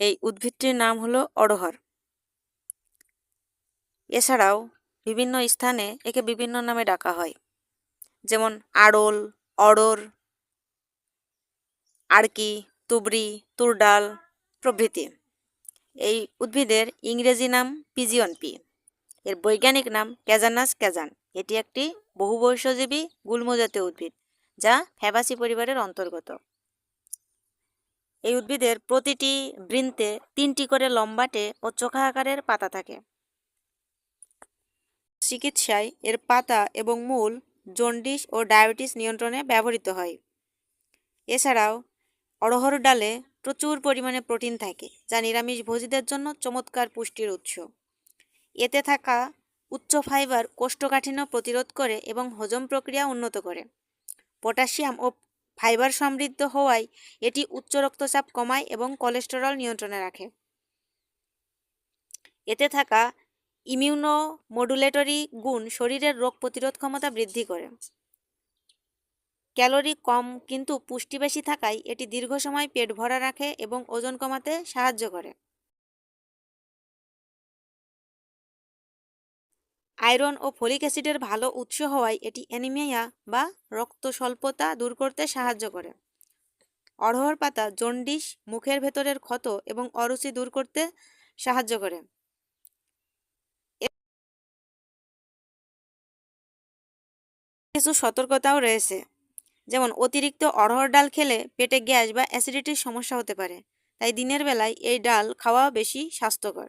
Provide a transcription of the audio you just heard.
এই উদ্ভিদটির নাম হলো অড়হর। এছাড়াও বিভিন্ন স্থানে একে বিভিন্ন নামে ডাকা হয়, যেমন আড়ল, অড়র, আড়কি, তুবড়ি, তুর ডাল প্রভৃতি। এই উদ্ভিদের ইংরেজি নাম পিজিয়ন পি। এর বৈজ্ঞানিক নাম ক্যাজানাস ক্যাজান। এটি একটি বহুবর্ষজীবী গুল্মজাতীয় উদ্ভিদ, যা ফ্যাবাসি পরিবারের অন্তর্গত। এই উদ্ভিদের প্রতিটি বৃন্তে 3টি করে লম্বাটে ও চোখা আকারের পাতা থাকে। চিকিৎসায় এর পাতা এবং মূল জন্ডিস ও ডায়াবেটিস নিয়ন্ত্রণে ব্যবহৃত হয়। এছাড়াও অড়হর ডালে প্রচুর পরিমাণে প্রোটিন থাকে, যা নিরামিষভোজীদের জন্য চমৎকার পুষ্টির উৎস। এতে থাকা উচ্চ ফাইবার কোষ্ঠকাঠিন্য প্রতিরোধ করে এবং হজম প্রক্রিয়া উন্নত করে। পটাশিয়াম ও ফাইবার সমৃদ্ধ হওয়ায় এটি উচ্চ রক্তচাপ কমায় এবং কোলেস্টেরল নিয়ন্ত্রণে রাখে। এতে থাকা ইমিউনোমডুলেটরি গুণ শরীরের রোগ প্রতিরোধ ক্ষমতা বৃদ্ধি করে। ক্যালোরি কম কিন্তু পুষ্টি বেশি থাকায় এটি দীর্ঘ সময় পেট ভরা রাখে এবং ওজন কমাতে সাহায্য করে। আয়রন ও ফলিক অ্যাসিডের ভালো উৎস হওয়ায় এটি অ্যানিমিয়া বা রক্ত স্বল্পতা দূর করতে সাহায্য করে। অড়হর পাতা জন্ডিস, মুখের ভেতরের ক্ষত এবং অরুচি দূর করতে সাহায্য করে। কিছু সতর্কতাও রয়েছে, যেমন অতিরিক্ত অড়হর ডাল খেলে পেটে গ্যাস বা অ্যাসিডিটির সমস্যা হতে পারে, তাই দিনের বেলায় এই ডাল খাওয়া বেশি স্বাস্থ্যকর।